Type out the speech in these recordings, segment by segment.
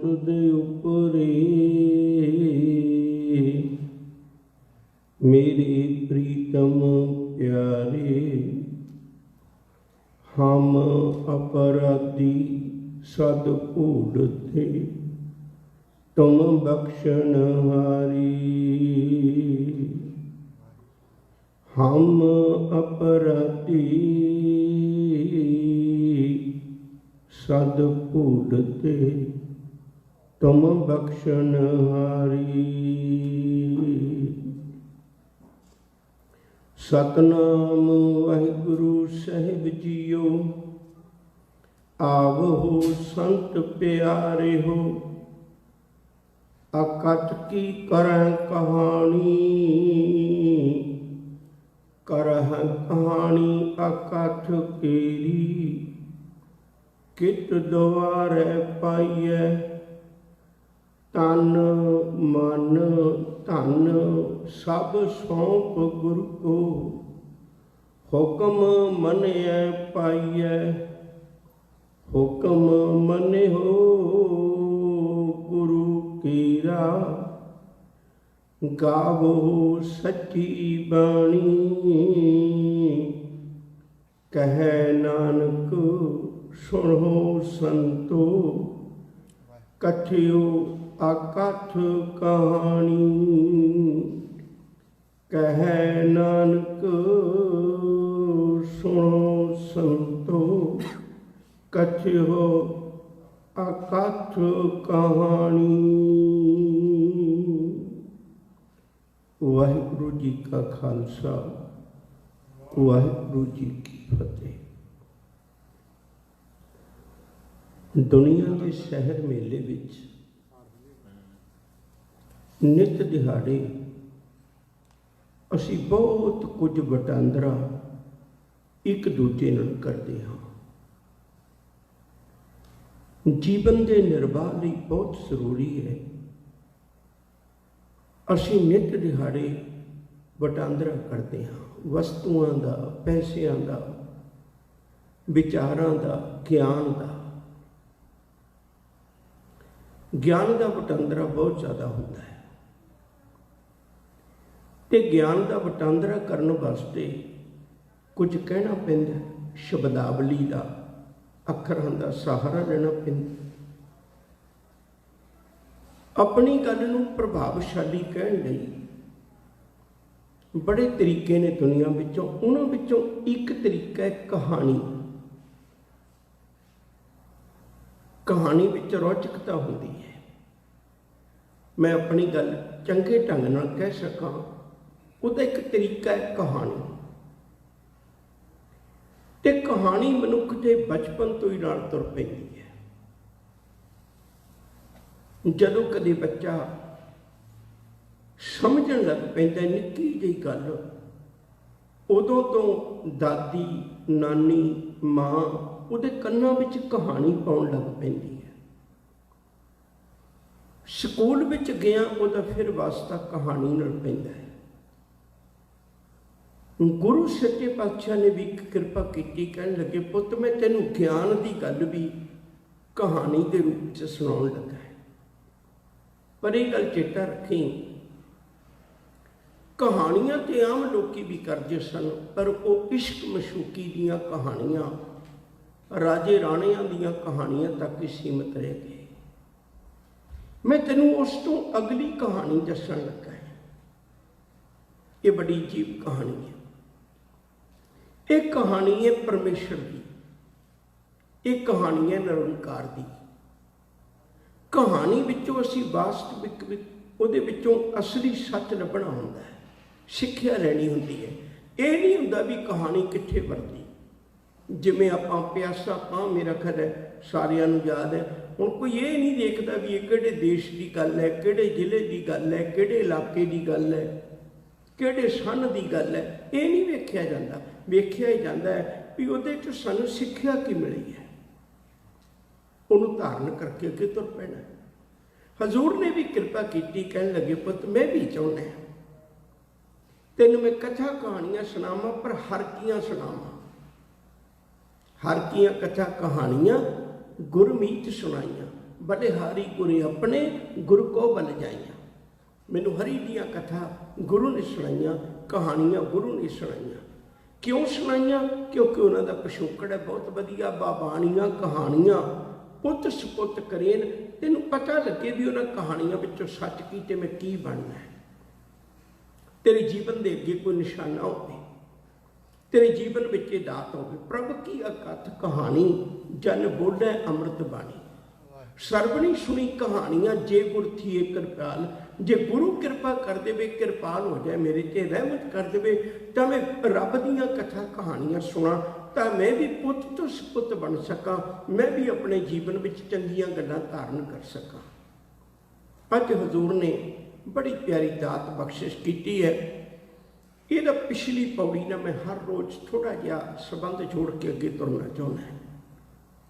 तुद उपरे मेरे प्रीतम प्यारे। हम अपराधी सद भूड थे तुम बख्शनहारी। हम अपराधी सद भूड थे तुम बख्शनहारी। सतनाम वाहिगुरु साहिब जीओ। आवहो संत प्यारे हो। अकथ की करह कहानी। करह कहानी अकथ केरी। कित द्वारे पाइए तन मन धन सब सौंप गुरु को। हुक्म मनिए पाइए हुक्म मने हो गुरु कीरा। गावो सच्ची बाणी कहे नानक सुनो संतो। कथियो अकथ कहानी कहे नानक सुनो संतो। कथियो अकथ कहानी। वाहिगुरु जी का खालसा वाहिगुरु जी की फतेह। दुनिया के शहर मेले विच नित दिहाड़े असी बहुत कुछ वटांदरा एक दूजे नाल करते हाँ। जीवन के निर्वाह लई बहुत जरूरी है असी नित दिहाड़े वटांदरा करते हाँ। वस्तुआं दा, पैसिਆਂ दा, विचारां दा, ज्ञान दा। ज्ञान का वटांदरा बहुत ज़्यादा होता है ते ज्ञान का वटांदरा करने वास्ते कुछ कहना पैंदा। शब्दावली का अखरां का सहारा लेना पैंदा। अपनी गल नूं प्रभावशाली कहण लई बड़े तरीके ने दुनिया विचों। उन्हां विचों एक तरीका है कहानी। कहानी विच रोचकता होंदी है। मैं अपनी गल चंगे ढंग नाल कह सकां उहदा एक तरीका है कहानी। ते कहानी मनुख के बचपन तो ही नाल तुर पैंदी है। जदों कदे बच्चा समझण लग पैंदा निक्की जी गल उदों तो दादी नानी माँ उहदे कन्नां विच कहानी पाउण लग पैंदी है। स्कूल विच गया उहदा फिर वास्ता कहानी नाल पैंदा है। गुरु सच्चे पातशाह ने भी कृपा की कहण लगे पुत मैं तैनूं ज्ञान की गल भी कहानी के रूप च सुणाउण लगा है। पर यह गल चेता रखी कहानियां तो आम लोग भी करते सन पर वो इश्क मशूकी दीयां कहानियां राजे राणियां दीयां कहानियां तक ही सीमित रह गए। मैं तेनों उस तो अगली कहानी दसन लगा है। ये बड़ी अजीब कहानी है। एक कहानी है परमेश्वर की। एक कहानी है निरंकार की। कहानी विचों असी वास्तविक उहदे विचों असली सच लभना हुंदा है। सिक्ख्या लैनी हुंदी है। ये नहीं हुंदा भी कहानी कित्थे वरती। जिमें आपां प्यासा पां मेरा ख्याल है सारियां नूं याद है। हुण कोई ये नहीं देखता भी ये किहड़े देश की गल है, किहड़े जिले की गल है, किहड़े इलाके की गल है, किहड़े सन की गल है। ये नहीं वेख्या जाता। वेख्या ही जाता है भी उहदे च सानूं सिक्ख्या की मिली है। उन्होंने धारण करके अगे तुर पैना। हजूर ने भी कृपा की कहन लगे पुत मैं भी चाहुंदा तेन मैं कथा कहानियां सुनावां पर हर कियां सुनावां। हर कियां कथा कहानियां गुरमीत सुनाइयां बलिहारी गुरे अपने गुरु को बल जाइया। मैनू हरी दियाँ कथा गुरु ने सुनाइया, कहानियाँ गुरु ने सुनाइया। क्यों सुनाइया? क्योंकि उन्होंने पिछोकड़ है बहुत वधिया। बाबाणियाँ कहानियाँ पुत सपुत करेन, तेनू पता लगे भी उन्होंने कहानियाँ विचों सच की ते मैं की बनना है। तेरे जीवन के अगे कोई निशाना हो, तेरे जीवन में ये दात हो। प्रभु की अकथ कहानी जन बोले अमृत बाणी। सरवणी सुनी कहानियां जे गुर थी कृपाल। जे गुरु कृपा कर दे, कृपाल हो जाए मेरे ते, रहमत कर दे, तो मैं रब दियां कथा कहानियां सुना, तो मैं भी पुत तो सपुत बन सका, मैं भी अपने जीवन में चंगियां गल्लां धारण कर सका। अज हजूर ने बड़ी प्यारी दात बख्शिश की है। ये पिछली पौड़ी ना मैं हर रोज़ थोड़ा जिहा संबंध जोड़ के अगे तुरना चाहना है।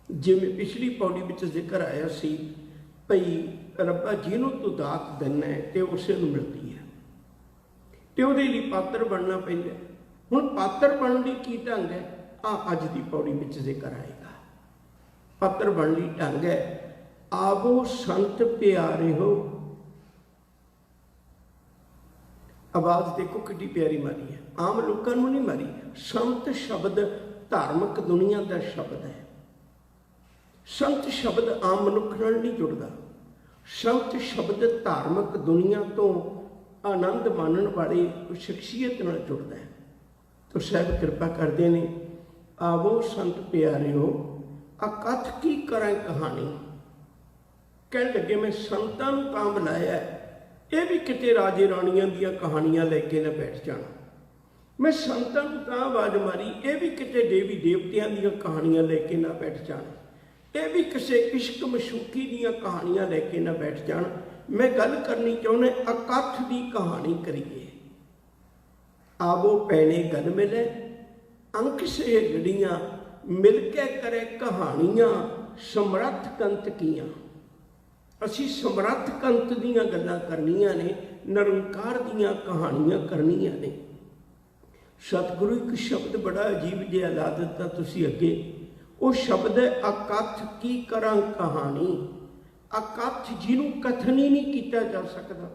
जिवें पिछली पौड़ी में जिक्र आया सी भई रब्बा जिन्हों तू दात देना है तो उसे मिलती है, तो वो पात्र बनना पैंदा। हुण पात्र बनने की ढंग है, अज की पौड़ी में जिक्र आएगा। पात्र बनने ढंग है, आवो संत प्यारे हो। आवाज़ देखो कितनी प्यारी मारी है, आम लोगों को नहीं मारी। संत शब्द धार्मिक दुनिया का शब्द है। संत शब्द आम मनुख नाल नहीं जुड़ता। संत शब्द धार्मिक दुनिया तो आनंद मानने वाली शख्सियत नाल जुड़ता है। तो साहब कृपा करते हैं, आवो संत प्यारे हो अकथ की करें कहानी। कह लगे मैं संतां नूं तां बुलाया, ये भी किते राजे राणियां दियां कहानियां लेके ना बैठ जाना। मैं संतां नूं तां आवाज़ मारी, ये भी किते देवी देवतियां दियां कहानियां लेके ना बैठ जाना। ये भी किसी इश्क मशूकी दियां कहानियां लेके ना बैठ जान। मैं गल करनी चाहना अकथ की कहानी करिए। आवो पैने गल मिले अंक से गड़ियाँ, मिल के करे कहानियां समरथ कंत कियां। असी समरथ कंत दियां गल्लां करनियां ने, निरंकार दियां कहानियां करनियां ने। सतगुरु एक शब्द बड़ा अजीब जिहा ला दिता तुसीं अगे, वो शब्द है अकथ की करा कहानी। अकथ जिन्हों कथन ही नहीं किया जा सकता,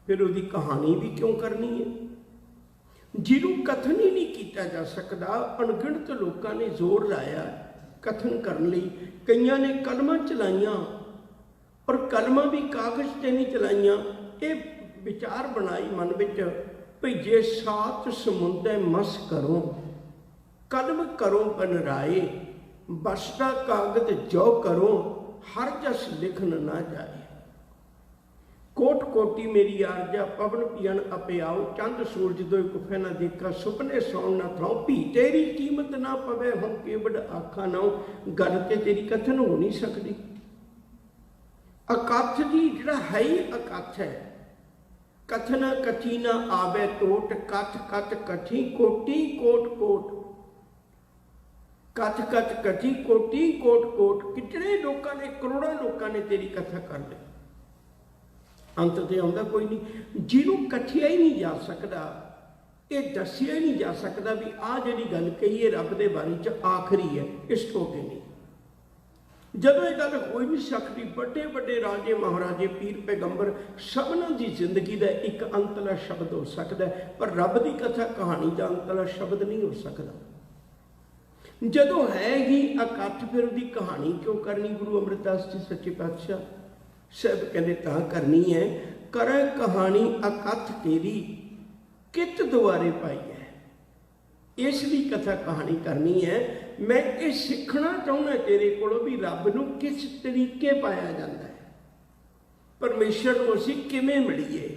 फिर उसकी कहानी भी क्यों करनी है? जिन्हों कथन ही नहीं किया जा सकता, अणगिणत लोगों ने जोर लाया कथन करने लई। कईयां ने कलमां चलाइयां, और कलमां भी कागज ते नहीं चलाइयां। ये विचार बनाई मन विच भई जे सात समुंदर मस करो, कलम करो बनराए, बसदा कागज जो करो, हर जस लिखन ना जाए। कोट कोटी मेरी आरजा, पवन पियन अपे आओ, चंद सूरज दो कुफे ना देखा, सुपने सौन ना थाओ, भी तेरी कीमत ना पवे, हम केवड आखा नाओ। गल ते तेरी कथन हो नहीं सकती। अकथ जी जिहड़ा है ही अकथ है। कथन कथी ना आवे टोट, कथ कथ कथी कोटी कोट कोट। कथ कथ कथी कोटी कोट कोट। कितने लोगों ने, करोड़ों लोगों ने तेरी कथा कर ली, अंत ते आउंदा कोई नहीं। जिन्हों कथिया ही नहीं जा सकता, ये दसिया ही नहीं जा सकता भी आ जिहड़ी गल कही है रब दे बारे च आखिरी है, इस तो अगे नहीं। जदों ये गल हो नहीं सकती, बड़े बड़े राजे महाराजे पीर पैगंबर सबनों की जिंदगी का एक अंतला शब्द हो सकता है, पर रब की कथा कहानी का अंतला शब्द नहीं हो सकता। जदों है ही अकथ, फिर उसकी कहानी क्यों करनी? गुरु अमरदास जी सच्चे पातशाह साहब कहते तां करनी है, करे कहानी अकथ तेरी कित दुआरे पाई है। इसलिए कथा कहानी करनी है। मैं ये सीखना चाहना तेरे कोलों भी रब नूं किस तरीके पाया जाता है, परमेश्वर को असीं किवें मिलीए।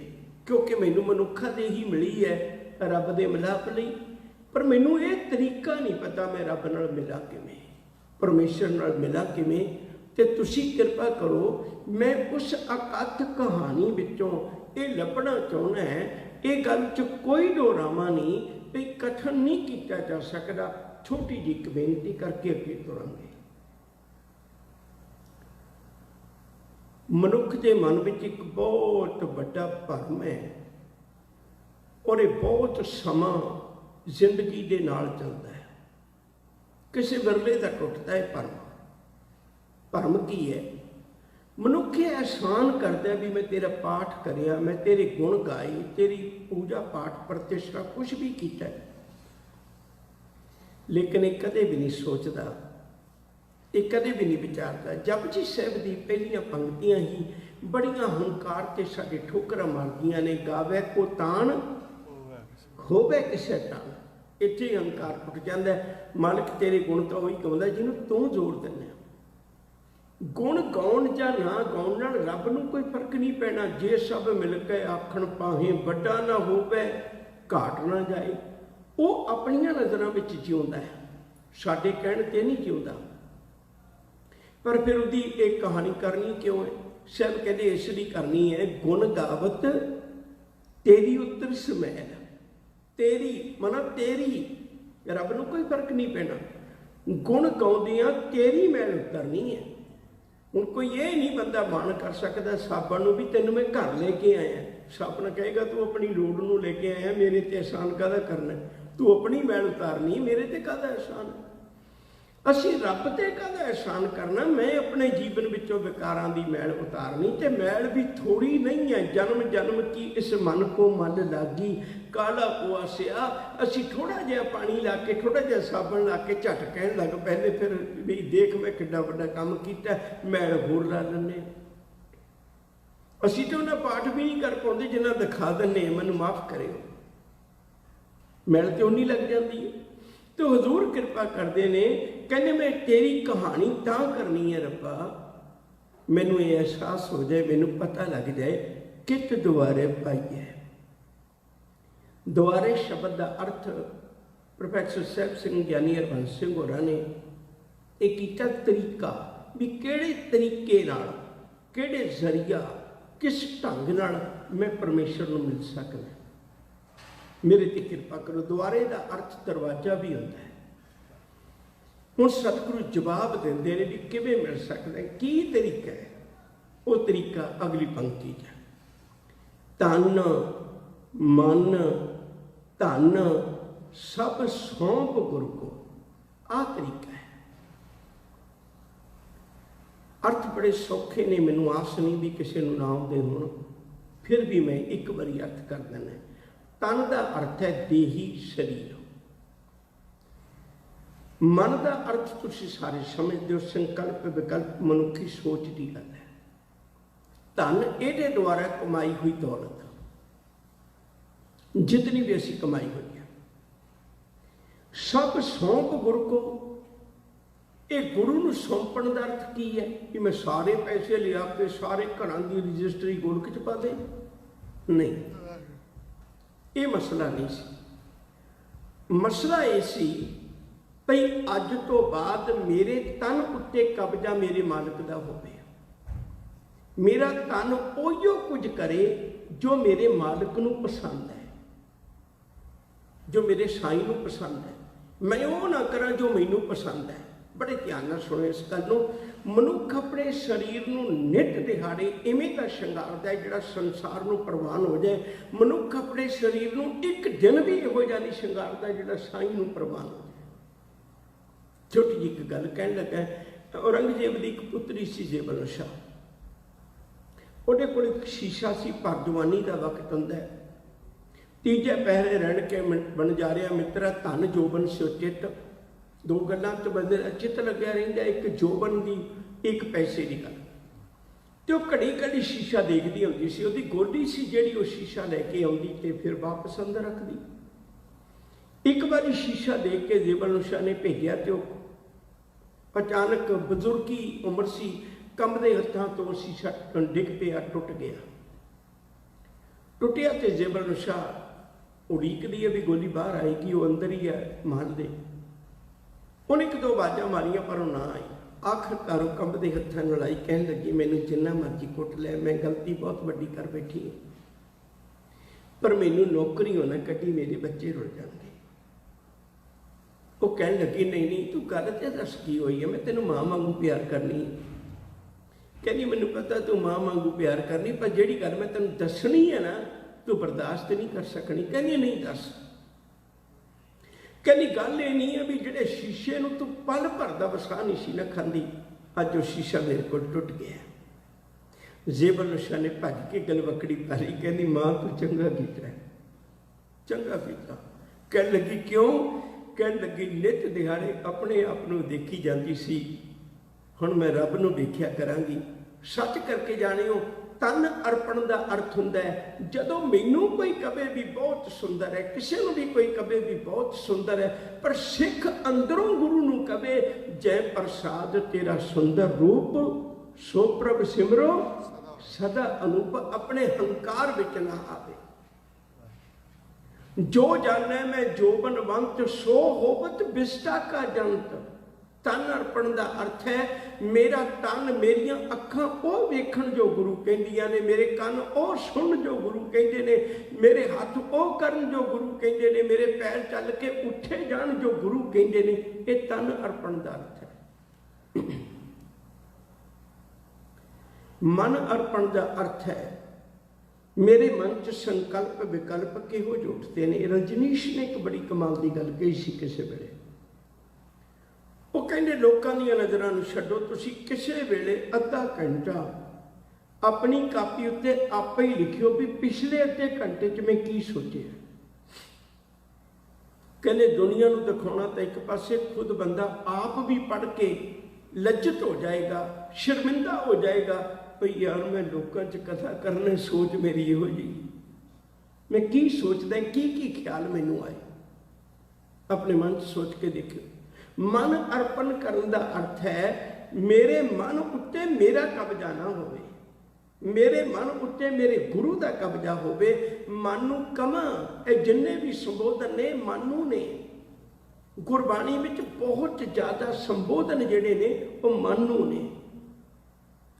क्योंकि मैनू मनुखा दे ही मिली है रब दे मिलाप लई, पर मैनू ये तरीका नहीं पता मैं रब नाल मिला किवें, परमेश्वर नाल मिला किवें। ते तुसीं कृपा करो, मैं उस अकथ कहानी विचों ये लभना चाहना है। ये गल च कोई दोरावा नहीं, भी कथन नहीं किया जा सकता। छोटी जी एक बेनती करके अगे तुरांगे। मनुख के मन में एक बहुत बड़ा भरम है, और ये बहुत समा जिंदगी के नाल चलता है। किसी विरले का टुटता है भरम। भरम की है? ਮਨੁੱਖ ਇਹ ਅਹਿਸਾਨ ਕਰਦਾ ਵੀ ਮੈਂ ਤੇਰਾ ਪਾਠ ਕਰਿਆ, ਮੈਂ ਤੇਰੇ ਗੁਣ ਗਾਏ, ਤੇਰੀ ਪੂਜਾ ਪਾਠ ਪ੍ਰਤਿਸ਼ਠਾ ਕੁਛ ਵੀ ਕੀਤਾ, ਲੇਕਿਨ ਇਹ ਕਦੇ ਵੀ ਨਹੀਂ ਸੋਚਦਾ, ਇਹ ਕਦੇ ਵੀ ਨਹੀਂ ਵਿਚਾਰਦਾ। ਜਪਜੀ ਸਾਹਿਬ ਦੀ ਪਹਿਲੀਆਂ ਪੰਕਤੀਆਂ ਹੀ ਬੜੀਆਂ ਹੰਕਾਰ ਤੇ ਸਾਡੇ ਠੋਕਰਾਂ ਮਾਰਦੀਆਂ ਨੇ। ਗਾਵੇ ਕੋ ਤਾਣ ਹੋਵੇ ਕਿਸੇ ਤਾਣ, ਇੱਥੇ ਹੀ ਹੰਕਾਰ ਟੁੱਟ ਜਾਂਦਾ। ਮਾਲਕ ਤੇਰੇ ਗੁਣ ਤਾਂ ਉਹੀ ਗਾਉਂਦਾ ਜਿਹਨੂੰ ਤੂੰ ਜ਼ੋਰ ਦਿੰਦਾ। ਗੁਣ ਗਾਉਣ ਜਾਂ ਨਾ ਗਾਉਣ ਨਾਲ ਰੱਬ ਨੂੰ ਕੋਈ ਫਰਕ ਨਹੀਂ ਪੈਣਾ। ਜੇ ਸਭ ਮਿਲ ਕੇ ਆਖਣ ਪਾਹੇ ਵੱਡਾ ਨਾ ਹੋਵੇ ਘਾਟ ਨਾ ਜਾਏ, ਉਹ ਆਪਣੀਆਂ ਨਜ਼ਰਾਂ ਵਿੱਚ ਜਿਉਂਦਾ ਹੈ, ਸਾਡੇ ਕਹਿਣ ਤੇ ਨਹੀਂ ਜਿਉਂਦਾ। ਪਰ ਫਿਰ ਉਹਦੀ ਇਹ ਕਹਾਣੀ ਕਰਨੀ ਕਿਉਂ ਹੈ? ਸਾਹਿਬ ਕਹਿੰਦੇ ਇਸ ਲਈ ਕਰਨੀ ਹੈ, ਗੁਣ ਗਾਵਤ ਤੇਰੀ ਉੱਤਰ ਸਮੈਲ, ਤੇਰੀ ਮਨਾ ਤੇਰੀ, ਰੱਬ ਨੂੰ ਕੋਈ ਫਰਕ ਨਹੀਂ ਪੈਣਾ। ਗੁਣ ਗਾਉਂਦਿਆਂ ਤੇਰੀ ਮੈਲ ਉਤਰਨੀ ਹੈ। ਹੁਣ ਕੋਈ ਇਹ ਨਹੀਂ ਬੰਦਾ ਮਾਣ ਕਰ ਸਕਦਾ ਸਾਬਣ ਨੂੰ ਵੀ ਤੈਨੂੰ ਮੈਂ ਘਰ ਲੈ ਕੇ ਆਇਆ। ਸਾਬਣ ਕਹੇਗਾ ਤੂੰ ਆਪਣੀ ਲੋੜ ਨੂੰ ਲੈ ਕੇ ਆਇਆ, ਮੇਰੇ ਤੇ ਅਹਿਸਾਨ ਕਾਹਦਾ ਕਰਨਾ, ਤੂੰ ਆਪਣੀ ਮੈਲ ਉਤਾਰਨੀ, ਮੇਰੇ ਤੇ ਕਾਹਦਾ ਅਹਿਸਾਨ। ਅਸੀਂ ਰੱਬ ਤੇ ਕਾਹਦਾ ਅਹਿਸਾਨ ਕਰਨਾ। ਮੈਂ ਆਪਣੇ ਜੀਵਨ ਵਿੱਚੋਂ ਵਿਕਾਰਾਂ ਦੀ ਮੈਲ ਉਤਾਰਨੀ, ਤੇ ਮੈਲ ਵੀ ਥੋੜੀ ਨਹੀਂ ਹੈ। ਜਨਮ ਜਨਮ ਕੀ ਇਸ ਮਨ ਕੋ ਮਨ ਲਾਗੀ ਕਾਲਾ ਕੁਆਸਿਆ। ਅਸੀਂ ਥੋੜਾ ਜਿਹਾ ਪਾਣੀ ਲਾ ਕੇ, ਥੋੜਾ ਜਿਹਾ ਸਾਬਣ ਲਾ ਕੇ ਝਟ ਕਹਿਣ ਲੱਗ ਪੈਂਦੇ ਫਿਰ ਵੀ ਦੇਖ ਮੈਂ ਕਿੱਡਾ ਵੱਡਾ ਕੰਮ ਕੀਤਾ, ਮੈਲ ਹੋਰ ਲਾ ਲੈਂਦੇ। ਅਸੀਂ ਤਾਂ ਉਹਨਾਂ ਪਾਠ ਵੀ ਨਹੀਂ ਕਰ ਪਾਉਂਦੇ ਜਿੰਨਾ ਦਿਖਾ ਦਿੰਦੇ, ਮੈਨੂੰ ਮਾਫ ਕਰਿਓ, ਮੈਲ ਤੇ ਉਨੀ ਲੱਗ ਜਾਂਦੀ ਹੈ। ਤੇ ਹਜ਼ੂਰ ਕਿਰਪਾ ਕਰਦੇ ਨੇ, ਕਹਿੰਦੇ ਮੈਂ ਤੇਰੀ ਕਹਾਣੀ ਤਾਂ ਕਰਨੀ ਹੈ ਰੱਬਾ, ਮੈਨੂੰ ਇਹ ਅਹਿਸਾਸ ਹੋ ਜਾਏ, ਮੈਨੂੰ ਪਤਾ ਲੱਗ ਜਾਏ ਕਿਤ ਦੁਆਰੇ ਪਾਈਏ। ਦੁਆਰੇ ਸ਼ਬਦ ਦਾ ਅਰਥ ਪ੍ਰੋਫੈਸਰ ਸਾਹਿਬ ਸਿੰਘ ਗਿਆਨੀ ਹਰਬੰਸ ਸਿੰਘ ਹੋਰਾਂ ਨੇ ਇਹ ਕੀਤਾ ਤਰੀਕਾ, ਵੀ ਕਿਹੜੇ ਤਰੀਕੇ ਨਾਲ, ਕਿਹੜੇ ਜ਼ਰੀਆ, ਕਿਸ ਢੰਗ ਨਾਲ ਮੈਂ ਪਰਮੇਸ਼ਰ ਨੂੰ ਮਿਲ ਸਕਦਾ। ਮੇਰੇ ਤੇ ਕਿਰਪਾ ਕਰੋ। ਦੁਆਰੇ ਦਾ ਅਰਥ ਦਰਵਾਜ਼ਾ ਵੀ ਹੁੰਦਾ ਹੈ। ਹੁਣ ਸਤਿਗੁਰੂ ਜਵਾਬ ਦਿੰਦੇ ਨੇ ਵੀ ਕਿਵੇਂ ਮਿਲ ਸਕਦਾ, ਕੀ ਤਰੀਕਾ ਹੈ। ਉਹ ਤਰੀਕਾ ਅਗਲੀ ਪੰਕਤੀ 'ਚ, ਤਨ ਮਨ ਧਨ ਸਭ ਸੌਂਪ ਗੁਰ ਕੋ, ਆਹ ਤਰੀਕਾ ਹੈ। ਅਰਥ ਬੜੇ ਸੌਖੇ ਨੇ, ਮੈਨੂੰ ਆਸ ਨਹੀਂ ਵੀ ਕਿਸੇ ਨੂੰ ਨਾ ਆਉਂਦੇ ਹੋਣ, ਫਿਰ ਵੀ ਮੈਂ ਇੱਕ ਵਾਰੀ ਅਰਥ ਕਰ ਦਿੰਦਾ। ਤਨ ਦਾ ਅਰਥ ਹੈ ਦੇਹੀ ਸਰੀਰ, ਮਨ ਦਾ ਅਰਥ ਤੁਸੀਂ ਸਾਰੇ ਸਮਝਦੇ ਹੋ, ਸੰਕਲਪ ਵਿਕਲਪ ਮਨੁੱਖੀ ਸੋਚ ਦੀ ਗੱਲ ਹੈ। ਧਨ ਇਹਦੇ ਦੁਆਰਾ ਕਮਾਈ ਹੋਈ ਦੌਲਤ, ਜਿਤਨੀ ਵੀ ਅਸੀਂ ਕਮਾਈ ਹੋਈ ਹੈ। ਸਭ ਸੌਂਪ ਗੁਰ ਕੋ, ਇਹ ਗੁਰੂ ਨੂੰ ਸੌਂਪਣ ਦਾ ਅਰਥ ਕੀ ਹੈ? ਕਿ ਮੈਂ ਸਾਰੇ ਪੈਸੇ ਲਿਆ ਕੇ ਸਾਰੇ ਘਰਾਂ ਦੀ ਰਜਿਸਟਰੀ ਗੋਲਕ 'ਚ ਪਾ ਦੇ? ਨਹੀਂ, ਇਹ ਮਸਲਾ ਨਹੀਂ ਸੀ। ਮਸਲਾ ਇਹ ਸੀ ਭਈ ਅੱਜ ਤੋਂ ਬਾਅਦ ਮੇਰੇ ਤਨ ਉੱਤੇ ਕਬਜ਼ਾ ਮੇਰੇ ਮਾਲਕ ਦਾ ਹੋਵੇ। ਮੇਰਾ ਤਨ ਉਹੀਓ ਕੁਝ ਕਰੇ ਜੋ ਮੇਰੇ ਮਾਲਕ ਨੂੰ ਪਸੰਦ ਹੈ, ਜੋ ਮੇਰੇ ਸਾਈਂ ਨੂੰ ਪਸੰਦ ਹੈ। ਮੈਂ ਉਹ ਨਾ ਕਰਾਂ ਜੋ ਮੈਨੂੰ ਪਸੰਦ ਹੈ। ਬੜੇ ਧਿਆਨ ਨਾਲ ਸੁਣੋ ਇਸ ਗੱਲ ਨੂੰ। ਮਨੁੱਖ ਆਪਣੇ ਸਰੀਰ ਨੂੰ ਨਿੱਤ ਦਿਹਾੜੇ ਇਵੇਂ ਦਾ ਸ਼ਿੰਗਾਰਦਾ ਹੈ ਜਿਹੜਾ ਸੰਸਾਰ ਨੂੰ ਪ੍ਰਵਾਨ ਹੋ ਜਾਏ। ਮਨੁੱਖ ਆਪਣੇ ਸਰੀਰ ਨੂੰ ਇੱਕ ਦਿਨ ਵੀ ਇਹੋ ਜਿਹਾ ਨਹੀਂ ਸ਼ਿੰਗਾਰਦਾ ਜਿਹੜਾ ਸਾਈਂ ਨੂੰ ਪ੍ਰਵਾਨ ਹੋ ਜਾਏ। ਛੋਟੀ ਜਿਹੀ ਇੱਕ ਗੱਲ ਕਹਿਣ ਲੱਗਾ, ਔਰੰਗਜ਼ੇਬ ਦੀ ਇੱਕ ਪੁੱਤਰੀ ਸੀ ਜ਼ੇਬਲ ਸ਼ਾਹ। ਉਹਦੇ ਕੋਲ ਇੱਕ ਸ਼ੀਸ਼ਾ ਸੀ, ਭਰ ਜਵਾਨੀ ਦਾ ਵਕਤ ਹੁੰਦਾ ਹੈ। ਤੀਜੇ ਪਹਿਰੇ ਰਹਿਣ ਕੇ ਬਣ ਜਾ ਰਿਹਾ ਮਿੱਤਰਾ, ਧਨ ਜੋਬਨ ਸਿਓ ਚਿੱਤ। ਦੋ ਗੱਲਾਂ ਤੋਂ ਬੰਦੇ ਦਾ ਚਿੱਤ ਲੱਗਿਆ ਰਹਿੰਦਾ, ਇੱਕ ਜੋਬਨ ਦੀ, ਇੱਕ ਪੈਸੇ ਦੀ ਗੱਲ। ਤੇ ਉਹ ਘੜੀ ਘੜੀ ਸ਼ੀਸ਼ਾ ਦੇਖਦੀ ਹੁੰਦੀ ਸੀ। ਉਹਦੀ ਗੋਡੀ ਸੀ ਜਿਹੜੀ ਉਹ ਸ਼ੀਸ਼ਾ ਲੈ ਕੇ ਆਉਂਦੀ ਤੇ ਫਿਰ ਵਾਪਸ ਅੰਦਰ ਰੱਖਦੀ। ਇੱਕ ਵਾਰੀ ਸ਼ੀਸ਼ਾ ਦੇਖ ਕੇ ਜ਼ੇਬਲ ਸ਼ਾਹ ਨੇ ਭੇਜਿਆ ਤੇ ਉਹ ਅਚਾਨਕ ਬਜ਼ੁਰਗੀ ਉਮਰ ਸੀ, ਕੰਬਦੇ ਹੱਥਾਂ ਤੋਂ ਸ਼ੀਸ਼ਾ ਡਿੱਗ ਪਿਆ, ਟੁੱਟ ਗਿਆ। ਟੁੱਟਿਆ ਤੇ ਜ਼ੇਬਲ ਸ਼ਾਹ ਉਡੀਕਦੀ ਹੈ ਵੀ ਗੋਲੀ ਬਾਹਰ ਆਏਗੀ, ਉਹ ਅੰਦਰ ਹੀ ਹੈ ਮਹਲ ਦੇ। ਉਹਨੇ ਇੱਕ ਦੋ ਆਵਾਜ਼ਾਂ ਮਾਰੀਆਂ ਪਰ ਉਹ ਨਾ ਆਈ। ਆਖਰਕਾਰ ਉਹ ਕੰਬਦੇ ਹੱਥਾਂ ਨਾਲ ਆਈ, ਕਹਿਣ ਲੱਗੀ ਮੈਨੂੰ ਜਿੰਨਾ ਮਰਜ਼ੀ ਕੁੱਟ ਲੈ, ਮੈਂ ਗਲਤੀ ਬਹੁਤ ਵੱਡੀ ਕਰ ਬੈਠੀ ਹਾਂ, ਪਰ ਮੈਨੂੰ ਨੌਕਰੀ ਹੋਣਾ ਕੱਢੀ, ਮੇਰੇ ਬੱਚੇ ਰੁਲ ਜਾਣਗੇ। ਉਹ ਕਹਿਣ ਲੱਗੀ ਨਹੀਂ ਨਹੀਂ ਤੂੰ ਗੱਲ ਤੇ ਦੱਸ ਕੀ ਹੋਈ ਹੈ, ਮੈਂ ਤੈਨੂੰ ਮਾਂ ਵਾਂਗੂ ਪਿਆਰ ਕਰਨੀ ਹੈ। ਕਹਿੰਦੀ ਮੈਨੂੰ ਪਤਾ ਤੂੰ ਮਾਂ ਵਾਂਗੂ ਪਿਆਰ ਕਰਨੀ, ਪਰ ਜਿਹੜੀ ਗੱਲ ਮੈਂ ਤੈਨੂੰ ਦੱਸਣੀ ਹੈ ਨਾ ਤੂੰ ਬਰਦਾਸ਼ਤ ਨਹੀਂ ਕਰ ਸਕਣੀ। ਕਹਿੰਦੀ ਨਹੀਂ ਦੱਸ। ਕਹਿੰਦੀ ਗੱਲ ਇਹ ਨਹੀਂ ਹੈ ਵੀ ਜਿਹੜੇ ਸ਼ੀਸ਼ੇ ਨੂੰ ਤੂੰ ਪਲ ਭਰ ਦਾ ਵਸਾ ਨਹੀਂ ਸੀ ਨਾ ਖਾਂਦੀ, ਅੱਜ ਉਹ ਸ਼ੀਸ਼ਾ ਮੇਰੇ ਕੋਲ ਟੁੱਟ ਗਿਆ। जेबल शाह ने भज के गलवकड़ी पाली, कहती मां तू चंगा कीता, चंगा कीता। कह लगी क्यों? कह लगी नित दिहाड़े अपने आप नूं देखी जाती सी, हुण मैं रब नूं देखिया करांगी। सच करके जाणिओ तन अर्पण का अर्थ हुंदा है जदों मैनूं कोई कहे भी बहुत सुंदर है, किसी नूं भी कोई कहे भी बहुत सुंदर है, पर सिख अंदरों गुरु नूं कहे जय प्रसाद तेरा सुंदर रूप, सो प्रभ सिमरो सदा अनूप, अपने हंकार विच ना आवे। जो जाने मैं जोबनवंत सो होवत बिस्टा का जंत। तन अर्पण का अर्थ है मेरा तन मेरिया अखां वो वेखण जो गुरु कहंदियां ने, मेरे कन वो सुन जो गुरु कहते ने, मेरे हाथ वो करन जो गुरु कहते ने, मेरे पैर चल के उठे जान जो गुरु कहते ने। ये तन अर्पण का अर्थ है। मन अर्पण का अर्थ है मेरे मन च संकल्प विकल्प किहो जो उठते हैं। रजनीश ने एक बड़ी कमाल की गल कही सी किसी वेले, वो कहते लोगों दी नज़रां नूं छड्डो, तुसीं किसी वेले अद्धा घंटा अपनी कापी उत्ते आपे ही लिखियो भी पिछले अद्धे घंटे च मैं की सोचिया। कहते दुनिया नूं दिखाउणा तां एक पासे खुद बंदा आप भी पढ़ के लज्जत हो जाएगा, शर्मिंदा हो जाएगा, भाई यार मैं लोगों च कथा करने सोच मेरी इहो जी, मैं की सोचदा की ख्याल मैनूं आए। अपने मन सोच के देखियो। मन अर्पण करने का अर्थ है मेरे मन उत्ते मेरा कब्जा ना होवे, मेरे मन उत्ते मेरे गुरु का कब्जा होवे। मन नूं कमा ये जिन्ने भी संबोधन ने मानू ने, गुरबाणी विच बहुत ज़्यादा संबोधन जिहड़े ने वो मानू ने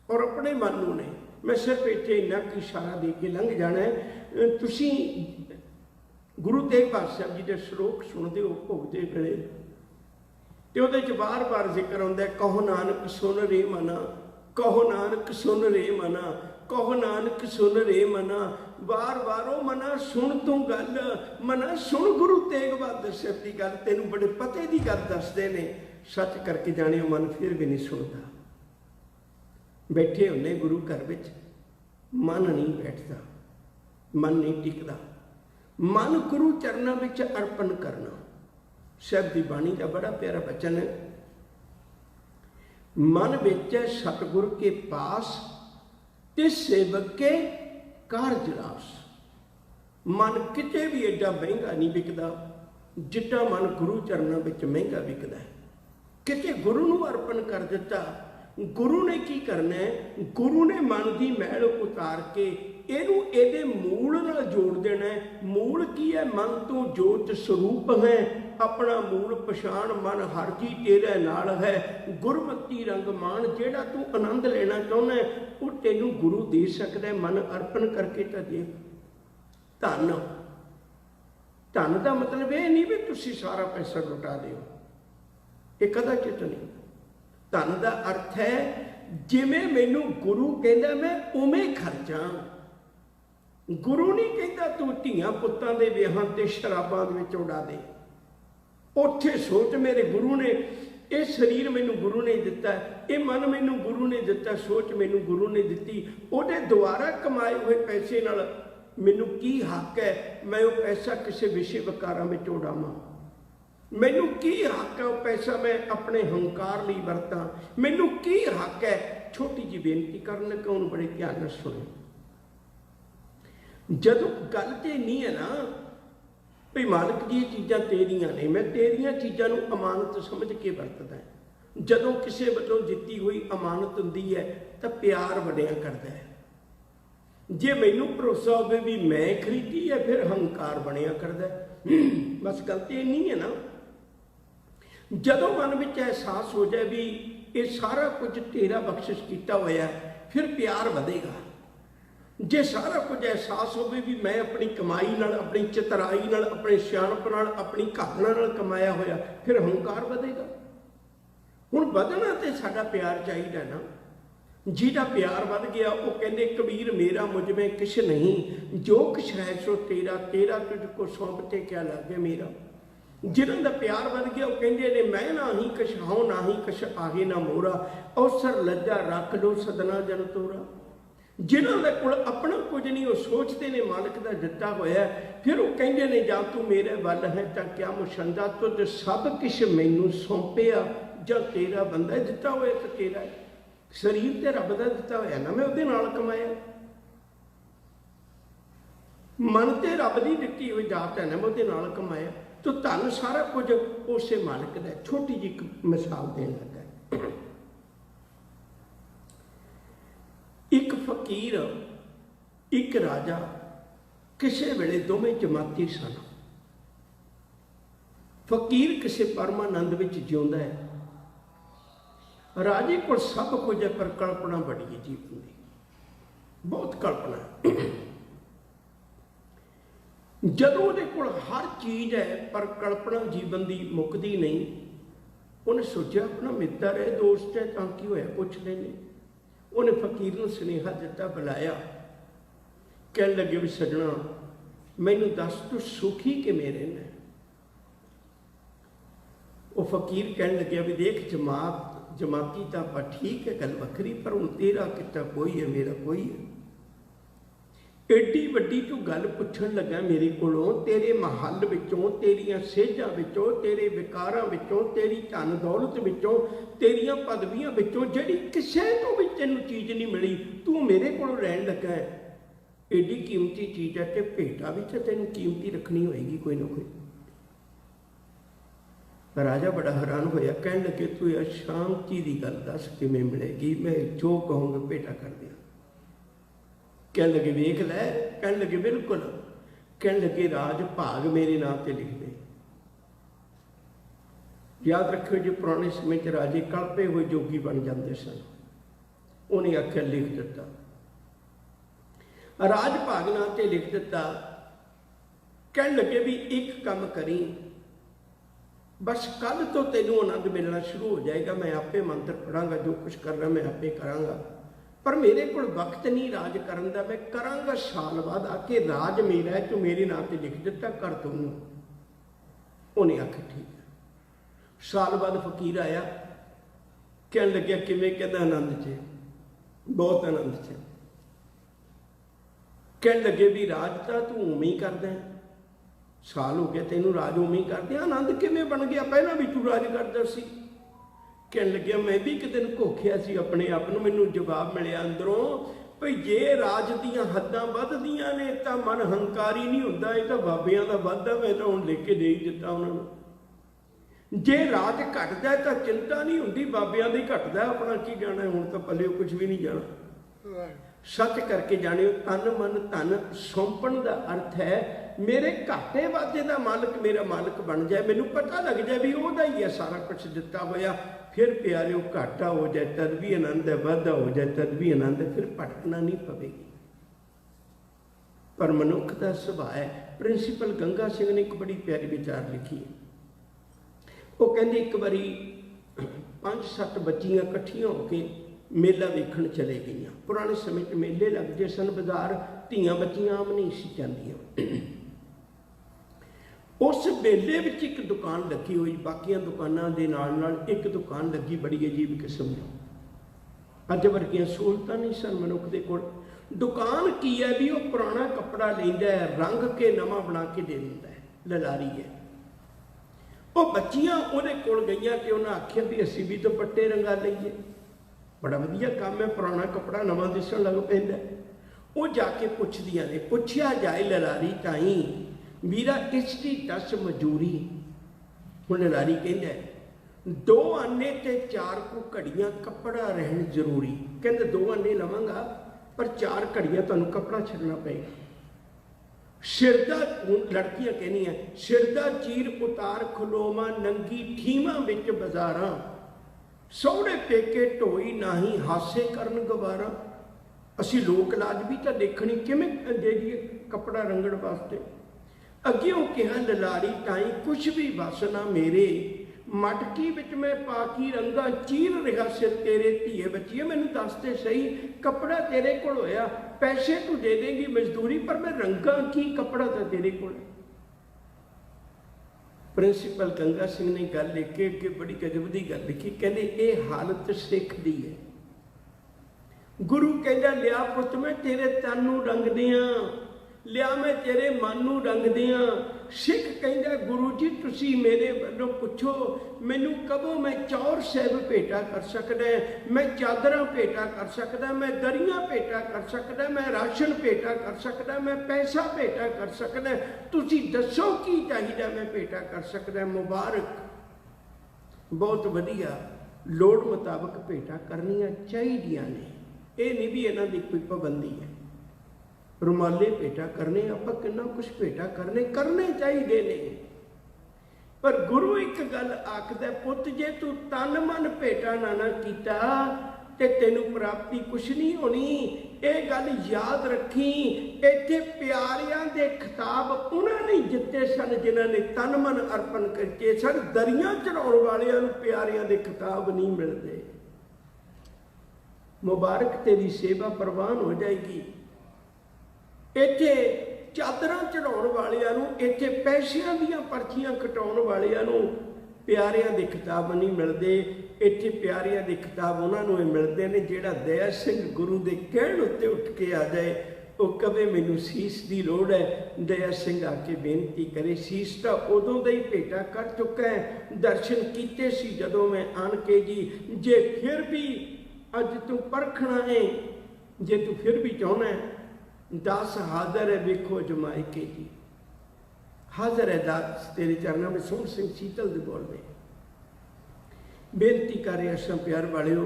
और अपने मानू ने। मैं सिर्फ इत्थे इन्ना कि इशारा दे के लंघ जाना है। तुसीं गुरु तेग बहादुर साहब जी के श्लोक सुनते हो भोगते वेले, तो वो बार बार जिक्र होंदा है, कहो नानक सुन रे मना, कहो नानक सुन रे मना, कहो नानक सुन रे मना। बार बार वो मना सुन तू गल, मना सुन गुरु तेग बहादुर साहब की गल, तेनों बड़े पते की गल दसदे ने। सच करके जाने मन फिर भी नहीं सुनता। बैठे होने गुरु घर विच, मन नहीं बैठता, मन नहीं टिकता। मन गुरु चरणों विच अर्पण करना। साहब की बाणी का बड़ा प्यारा वचन है, मन बेचे सतगुर के पास ते सेवक के कारज रास। मन किते भी एडा महंगा नहीं बिकता जितना मन गुरु चरणों में महंगा बिकता है। किते गुरु नूं अर्पण कर दिता, गुरु ने की करना है, गुरु ने मन की मैल उतार के इहनूं इहदे मूल नाल जोड़ देना है। मूल की है? मन तो जोत स्वरूप है, अपना मूल पछाण मन हर जी तेरे नाल है। गुरमती रंग मान जेड़ा तू आनंद लेना चाहुंदा है वो तेनू गुरु दे सकदा है। मन अर्पण करके तां देख। धन, धन का मतलब ये नहीं भी तुसीं सारा पैसा लुटा दिओ, ये कदाचित नहीं। धन का अर्थ है जिवें मैनू गुरु कहंदा मैं उवें खर्चा। गुरु नहीं कहता तू धियां पुत्तां दे विआहां ते शराबां दे विच उड़ा दे। उत्थे सोच मेरे गुरु ने ये शरीर मैनू गुरु ने दिता, ये मन मैनू गुरु ने दिता, सोच मैनू गुरु ने दिती। उहदे द्वारा कमाए हुए पैसे नाल मैनू की हक है मैं वो पैसा किसी विषय विकारां विच उड़ावां? मैनू की हक है वो पैसा मैं अपने हंकार लई वरतां? मैनू की हक है? छोटी जी बेनती करन लगा, उन्होंने बड़े ध्यान नाल सुणो। जदों गल ते नहीं है ना भाई मालिक जी ये चीज़ां तेरियां ने, मैं तेरियां चीज़ां नूं अमानत समझ के वरतदा है। जदों किसी वल्लों दित्ती हुई अमानत हुंदी है तो प्यार वड्डिया करदा है। जे मैनू भरोसा होवे भी मैं खरीदी है फिर हंकार बनिया करदा है। बस गल ते नहीं है ना। जदों मन में एहसास हो जाए भी ये सारा कुछ तेरा बख्शिश किया होया फिर प्यार वधेगा। जे सारा कुछ एहसास हो भी मैं अपनी कमाई नाल, अपनी चतराई नाल, अपने सियाणप नाल, अपनी घालना नाल कमाया होया फिर हंकार वधेगा। हुण वधना ते साडा प्यार चाहिदा ना। जिहदा प्यार वध गया वो कहंदे कबीर मेरा मुझ में किश नहीं, जो किश है सो तेरा, तेरा तुझको सौंपते क्या लागे मेरा। जिन्हां दा प्यार वध गया वो कहंदे ने मैं ना ही कछ हाओ ना ही कछ आहे ना मोरा, अवसर लज्जा रख लो सदना जन तोरा। जिन्हों के कोल अपना कुछ नहीं, वो सोचते ने मालिक का दिता होया, फिर वो कहते ने जा तू मेरे वल है तो क्या मुशंदा, तुझ सब किश मैनू सौंपिया, जा तेरा बंदा दिता होया तो तेरा है। शरीर तो रब का दिता होया ना, मैं उहदे नाल कमाया। मन तो रब की दिती हुई जात है ना, मैं उहदे नाल कमाया। तो धन सारा कुछ उसे मालिक का। छोटी जी एक मिसाल देन लगा। एक फकीर एक राजा किसी वेले दोवें जमाती सन। फकीर किसी परमानंद विच जिउंदा है, राजे को सब कुछ है पर कल्पना बड़ी है जीवन की, बहुत कल्पना है। जदों उहदे कोल हर चीज़ है पर कल्पना जीवन की मुकदी नहीं, उन्हें सोचा अपना मित्र है, दोस्त है, तां की होया पुछ लेने। उन्हें फकीर नूं सुनेहा दिता, बुलाया, कह लगे भी सजना मैनू दस तू सुखी कि मेरे ने। वो फकीर कह लगे भी देख जमाती तो आप ठीक है, गल वखरी, पर हुण तेरा किता कोई है, मेरा कोई है। एडी वड्डी तू गल पुछण लगा मेरे कोलों, तेरे महल विचों, तेरियां सेजां विचों, तेरे विकारां विचों, तेरी धन दौलत विचों, तेरियां पदवियां विचों जिहड़ी किसे तो भी तैनूं चीज़ नहीं मिली, तू मेरे कोलों लैण लगा है। एडी कीमती चीज़ है, तो भेटा भी तो तैनूं कीमती रखनी होएगी कोई ना कोई। राजा बड़ा हैरान होया, कहण लगे तू यार शांति की गल दस किवें मिलेगी, मैं जो कहूँगा भेटा कर दिया। कह लगे वेख लै, कह लगे बिल्कुल, कह लगे राज भाग मेरे नाम से लिख दे। याद रखियो जो पुराने समय च राजे कल्पे हुए जोगी बन जाते सन, उन्हें आख्या लिख दिता, राज भाग नाम से लिख दिता। कह लगे भी एक काम करी, बस कल तो तेनों आनंद मिलना शुरू हो जाएगा, मैं आपे मंत्र पढ़ांगा, जो कुछ करना मैं आपे करांगा, पर मेरे को वक्त नहीं राज करन दा, मैं करांगा साल बाद आके, राज मेरा है, तू मेरे नाम से लिख दिता कर तू। उन्हें आख्या ठीक है। साल बाद फकीर आया, कह लग्या किवें, कहता आनंद च, बहुत आनंद च। कह लगे भी राज तो तू उवें ही करदा है, साल हो गया तेनों राज उवें ही करदे, आनंद किवें बन गया, पहला भी तू राज करदा सी। कह लग्या मैं भी एक दिन घोखिया सी अपने आप नूं, मैनूं जवाब मिलिया अंदरों भई जे राज दीयां हद्दां वधदियां ने तां मन हंकारी नहीं हुंदा, इह तां बाबियां दा वाधा, मैं तां हुण लिख के दे ही दित्ता उन्हां नूं। जे राज घटदा है तां चिंता नहीं हुंदी, बाबियां दा ही घटदा, अपना की जाना, हुण तां पल्लिओ कुछ भी नहीं जाना। सच करके जानियो, तन मन धन सौंपण दा अर्थ है मेरे घाटे वाधे का मालिक मेरा मालिक बन जाए, मैनूं पता लग जाए भी उहदा ही है सारा कुछ दिता होया। फिर प्यारिओ घाटा हो जाए तद भी आनंद है, वाधा हो जाए तद भी आनंद है, फिर भटकना नहीं पवेगी। पर मनुख का सुभाव है। प्रिंसीपल गंगा सिंह ने एक बड़ी प्यारी विचार लिखी है। वो कहते एक बारी 5-7 बच्चियां इकट्ठियां होकर मेला वेखण चले गई। पुराने समय में मेले लगते सन, बाजार धियां बच्चियां आम नहीं सी जांदियां। उस मेले में एक दुकान लगी हुई, बाकिया दुकानों के नाल एक दुकान लगी बड़ी अजीब किस्म की, अज वर्गियां सहूलतां नहीं सन मनुख के कोल। दुकान की है भी वो पुराना कपड़ा लेंदा है, रंग के नवा बना के दे दिंदा है, ललारी है। वो बच्चियां उहदे कोल गईयां कि उन्हें आख्या भी असीं भी दुपट्टे रंगा लईए, बड़ा वधिया काम है, पुराना कपड़ा नवा दिसण लग पैंदा। वो जाके पुछदियां ने, पुछया जाए ललारी ताई वीरा इसकी दस मजूरी। हुण ललारी कहंदा 2 आने ते 4 को घड़ियां कपड़ा रहन जरूरी। कहंदा 2 आने लवांगा पर 4 घड़ियां तुहानूं कपड़ा छड्डना पेगा। सिर दा, लड़कियां कहनियां सिर दा चीर उतार खलोवा नंगी ठीवां विच बाजारां, सौहरे पेके ढोई नाही हासे करन गवारा। असीं लोक लाज भी तो देखनी किवें दे दईए कपड़ा रंगण वास्ते। अग्यों कहा ललारी ताई कुछ भी बस ना मेरे, मटकी विच मैं पाकी रंगा चीर रहा सिर तेरे धीए बच्चिए। मैनूं दस ते सही, कपड़ा तेरे कोल होया, पैसे तू दे देगी मजदूरी, पर मैं रंगा की, कपड़ा तो तेरे कोल। प्रिंसीपल गंगा सिंह ने गल लिख के बड़ी गजब की गल लिखी, कहते ये हालत सिख दी है। गुरु कहता लिया पुत मैं तेरे तन नूं रंग दियां, लिया मैं तेरे मन नूं रंग दियां। सिख कहता गुरु जी तुसी मेरे वालों पुछो, मैनू कहो मैं चौर साहिब भेटा कर सकदा, मैं चादरां भेटा कर सकदा, मैं दरियां भेटा कर सकदा, मैं राशन भेटा कर सकदा, मैं पैसा भेटा कर सकदा, तुसी दसो की चाहिदा मैं भेटा कर सकदा। मुबारक, बहुत वधिया, लोड़ मुताबक भेटा करनियां चाहीदियां ने। ये नहीं भी इन्हां दी कोई पाबंदी है। रुमाले भेटा करने, आपां किन्ना कुछ भेटा करने चाहिए ने। पर गुरु एक गल आखदा, पुत जे तू तन मन भेटा ना कीता ते तैनू प्राप्ति कुछ नहीं होनी। ये गल याद रखी, इत्थे प्यारियां दे खिताब उन्होंने जिते सन जिन्हां ने तन मन अर्पण करके सन। दरियां चढ़ाउण वालियां नूं प्यारियां दे खिताब नहीं मिलते। मुबारक तेरी सेवा प्रवान हो जाएगी। इत्थे चादरां चढ़ाउण वालियां नूं, इत्थे पैसिਆਂ ਦੀਆਂ पर्चियां कटाउण वालियां नूं प्यारियां दे खिताब नहीं मिलते। इत्थे प्यारियां दे खिताब उन्होंने मिलते हैं जिहड़ा दया सिंह गुरु के कहण उत्ते उठ के आ जाए, वो कहे मैनू सीस की लोड़ है। दया सिंह आके बेनती करे, सीस तो उदों का ही भेटा कर चुका है, दर्शन किए सी जदों मैं आन के जी। जे फिर भी अज तू परखना है, जे तू फिर भी चाहना है, दास हाजर है वेखो जमाए के जी। हाजर है दास तेरे चरणों में। सोहन सिंह शीतल दे बोलते बेनती कर रहे असां प्यार वालिओ,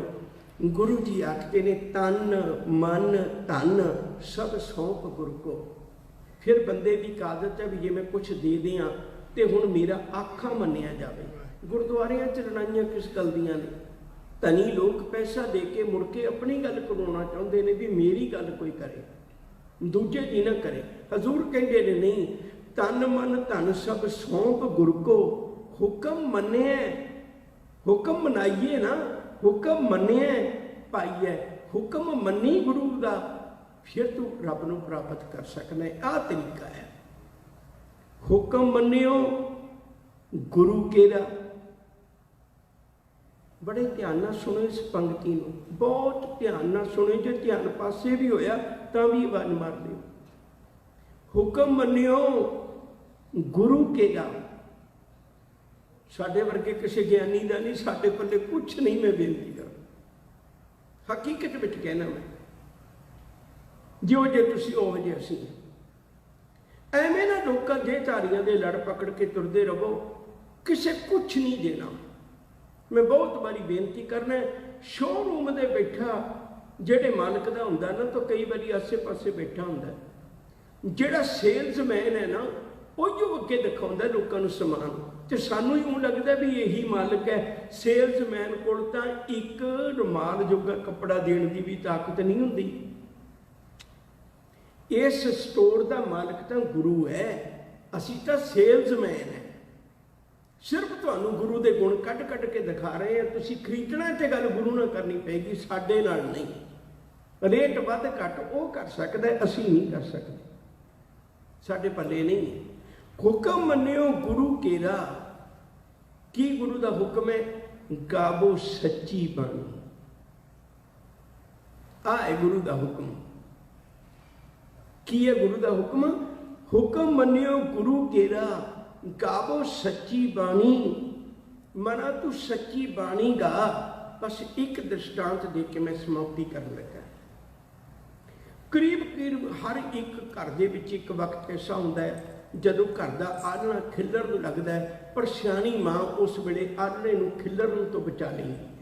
गुरु जी आखते ने तन मन धन सब सौंप गुरु को। फिर बंदे की आदत है भी जे मैं कुछ दे दियाँ तो हुण मेरा आखा मन्निया जाए। गुरुद्वारियां च लड़ाइयां किस गल दियां ने? धनी लोग पैसा दे के मुड़ के अपनी गल करवाना चाहते हैं भी मेरी गल कोई करे, दूजे की ना करे। हजूर कहते ने नहीं, तन मन धन सब सौंप गुरु को। हुक्म मन्ने, हुक्म मनाइए ना, हुक्म मन्ने पाइए। हुक्म मनी गुरु का, फिर तू रब नूं प्राप्त कर सकना है। आ तरीका है। हुक्म मन्नियो गुरु केरा। बड़े ध्यान नाल सुनो इस पंक्ति को, बहुत ध्यान नाल सुनो। जो ध्यान पासे भी होया तां भी आवाज मार दिओ। हुक्म मन्नियो गुरु केरा। साडे वर्गे किसी ज्ञानी का नहीं, साडे पल्ले कुछ नहीं। मैं बेनती कर हकीकत विच कहना, मैं जो जे तुसीं उहो जे असीं। एवें ना लोकां देहधारियां दे लड़ पकड़ के तुरदे रहो, किसे कुछ नहीं देना। मैं बहुत बारी बेनती करना, शोरूम दे बैठा जेड़े मालिक दा हुंदा ना, तो कई बारी आसे पासे बैठा हुंदा, जेड़ा सेल्समैन है ना, उहिओ अगे दिखाउंदा लोकां नूं समान। ते सानूं यूं लगदा भी यही मालिक है। सेल्समैन कोल तां एक रुमाल जोगा कपड़ा देण दी भी ताकत नहीं हुंदी। इस स्टोर दा मालिक तां गुरु है, असीं तां सेल्समैन है। सिर्फ तुहानूं गुरु दे गुण कढ कढ के दिखा रहे हैं। तुसीं खरीदना ते गल गुरु नाल करनी पेगी, साडे नाल नहीं। रेट वध घट वो कर सकदा है, असीं नहीं कर सकते, साडे पल्ले नहीं। हुक्म मन्नियो गुरु केरा। की गुरु का हुक्म है? गावो सच्ची बाणी। आ है गुरु का हुक्म। की है गुरु का हुक्म? हुक्म मन्नियो गुरु केरा, गावो सच्ची बाणी। मना तू सच्ची बाणी गा। बस एक दृष्टांत दे के मैं समाप्ति करने लगा। करीब करीब हर एक घर दे विच एक वक्त ऐसा होंदा है जदों घर दा आलना खिलरन लगदा है, पर सियाणी मां उस वेले आलने नूं खिलरन तो बचा लैंदी है।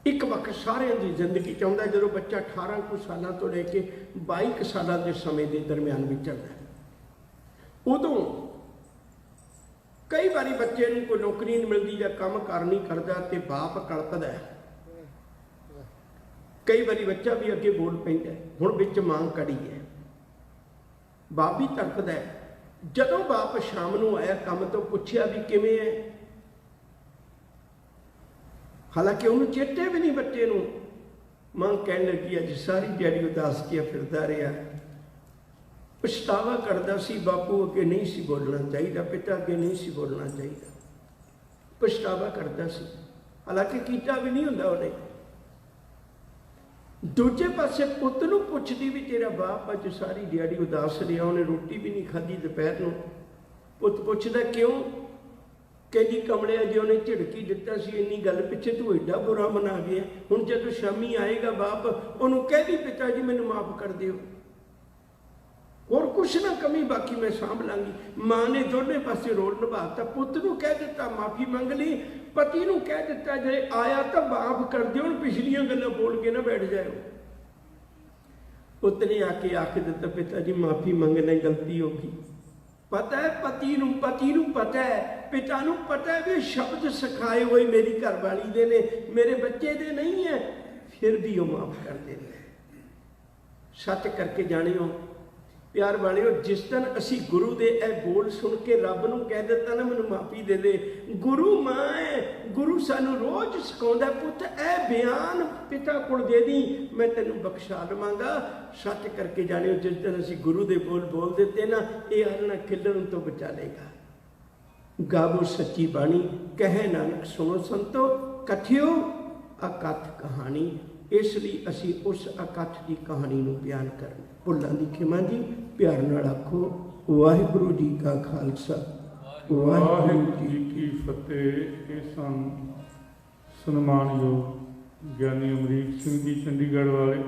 एक वक्त सारिਆਂ ਦੀ ਜ਼ਿੰਦਗੀ ਚ ਆਉਂਦਾ ਜਦੋਂ ਬੱਚਾ 18 ਕੁ ਸਾਲਾਂ ਤੋਂ ਲੈ ਕੇ 22 ਕੁ ਸਾਲਾਂ ਦੇ ਸਮੇਂ ਦੇ ਦਰਮਿਆਨ ਵਿਚਰਦਾ ਹੈ। ਉਦੋਂ ਕਈ ਵਾਰੀ ਬੱਚੇ ਨੂੰ ਕੋਈ ਨੌਕਰੀ ਨਹੀਂ ਮਿਲਦੀ ਜਾਂ ਕੰਮ ਕਾਰ ਨਹੀਂ ਕਰਦਾ ਤੇ ਬਾਪ ਕਲਪਦਾ ਹੈ। कई बारी बच्चा भी अगे बोल पैंदा है, हुण विच मां कड़ी है, बाप भी तड़पदा है। जदों बाप शाम नूं आया काम तो पुछया भी किवें है, हालांकि उन्होंने चेते भी नहीं बच्चे नूं। मां कहण लगी अज सारी दिहाड़ी उदास किया फिरदा रहा, पछतावा करदा सी, बापू अगे नहीं सी बोलना चाहिए, पिता अगे नहीं सी बोलना चाहिए, पछतावा करदा सी। हालांकि कीता भी नहीं हुंदा उहने। ਦੂਜੇ ਪਾਸੇ ਪੁੱਤ ਨੂੰ ਪੁੱਛਦੀ ਵੀ ਤੇਰਾ ਬਾਪ ਅੱਜ ਸਾਰੀ ਦਿਹਾੜੀ ਉਦਾਸ ਰਿਹਾ, ਉਹਨੇ ਰੋਟੀ ਵੀ ਨਹੀਂ ਖਾਧੀ ਦੁਪਹਿਰ ਨੂੰ। ਪੁੱਤ ਪੁੱਛਦਾ ਕਿਉਂ? ਕਹਿੰਦੀ ਕਮਲਿਆ ਜੇ ਉਹਨੇ ਝਿੜਕੀ ਦਿੱਤਾ ਸੀ ਇੰਨੀ ਗੱਲ ਪਿੱਛੇ ਤੂੰ ਐਡਾ ਬੁਰਾ ਮਨਾ ਗਿਆ। ਹੁਣ ਜਦੋਂ ਸ਼ਾਮੀ ਆਏਗਾ ਬਾਪ ਉਹਨੂੰ ਕਹਿ ਦੀ ਪਿਤਾ ਜੀ ਮੈਨੂੰ ਮਾਫ ਕਰ ਦਿਓ, ਹੋਰ ਕੁਛ ਨਾ ਕਮੀ, ਬਾਕੀ ਮੈਂ ਸਾਂਭ ਲਾਂਗੀ। ਮਾਂ ਨੇ ਦੋਨੇ ਪਾਸੇ ਰੋਲ ਨਿਭਾਤਾ। ਪੁੱਤ ਨੂੰ ਕਹਿ ਦਿੱਤਾ ਮਾਫੀ ਮੰਗ ਲਈ, ਪਤੀ ਨੂੰ ਕਹਿ ਦਿੱਤਾ ਜੇ ਆਇਆ ਤਾਂ ਮਾਫ ਕਰ ਦਿਓ, ਹੁਣ ਪਿਛਲੀਆਂ ਗੱਲਾਂ ਬੋਲ ਕੇ ਨਾ ਬੈਠ ਜਾਓ। ਪੁੱਤ ਨੇ ਆ ਕੇ ਆਖ ਦਿੱਤਾ ਪਿਤਾ ਜੀ ਮਾਫੀ ਮੰਗਣਾ ਗਲਤੀ ਹੋ ਗਈ। ਪਤਾ ਹੈ ਪਤੀ ਨੂੰ ਪਤਾ ਹੈ, ਪਿਤਾ ਨੂੰ ਪਤਾ ਹੈ ਵੀ ਸ਼ਬਦ ਸਿਖਾਏ ਹੋਏ ਮੇਰੀ ਘਰਵਾਲੀ ਦੇ ਨੇ, ਮੇਰੇ ਬੱਚੇ ਦੇ ਨਹੀਂ ਹੈ, ਫਿਰ ਵੀ ਉਹ ਮਾਫ ਕਰ ਦਿੰਦੇ। ਸੱਚ ਕਰਕੇ ਜਾਣਿਓ ਪਿਆਰ ਵਾਲਿਓ, ਜਿਸ ਦਿਨ ਅਸੀਂ ਗੁਰੂ ਦੇ ਇਹ ਬੋਲ ਸੁਣ ਕੇ ਰੱਬ ਨੂੰ ਕਹਿ ਦਿੱਤਾ ਨਾ ਮੈਨੂੰ ਮਾਫੀ ਦੇ ਦੇ, ਗੁਰੂ ਮਾਂ ਹੈ, ਗੁਰੂ ਸਾਨੂੰ ਰੋਜ਼ ਸਿਖਾਉਂਦਾ ਪੁੱਤ ਇਹ ਬਿਆਨ ਪਿਤਾ ਕੋਲ ਦੇ ਦੀ, ਮੈਂ ਤੈਨੂੰ ਬਖਸ਼ਾ ਲਵਾਂਗਾ। ਸੱਚ ਕਰਕੇ ਜਾਣਿਓ ਜਿਸ ਦਿਨ ਅਸੀਂ ਗੁਰੂ ਦੇ ਬੋਲ ਦਿੱਤੇ ਨਾ, ਇਹ ਆਲਣਾ ਖਿਲਣ ਤੋਂ ਬਚਾ ਲੇਗਾ। ਗਾਵੋ ਸੱਚੀ ਬਾਣੀ, ਕਹੇ ਨਾਨਕ ਸੁਣੋ ਸੰਤੋ, ਕਥਿਓ ਅਕਥ ਕਹਾਣੀ। ਇਸ ਲਈ ਅਸੀਂ ਉਸ ਅਕਥ ਦੀ ਕਹਾਣੀ ਨੂੰ ਬਿਆਨ ਕਰਨਾ। ਭੁੱਲਾਂ ਦੀ ਖਿਮਾ ਜੀ, ਪਿਆਰ ਨਾਲ ਆਖੋ ਵਾਹਿਗੁਰੂ ਜੀ ਕਾ ਖਾਲਸਾ ਵਾਹਿਗੁਰੂ ਜੀ ਕੀ ਫਤਿਹ। ਇਹ ਸਨ ਸਨਮਾਨਯੋਗ ਗਿਆਨੀ ਅਮਰੀਕ ਸਿੰਘ ਜੀ ਚੰਡੀਗੜ੍ਹ ਵਾਲੇ।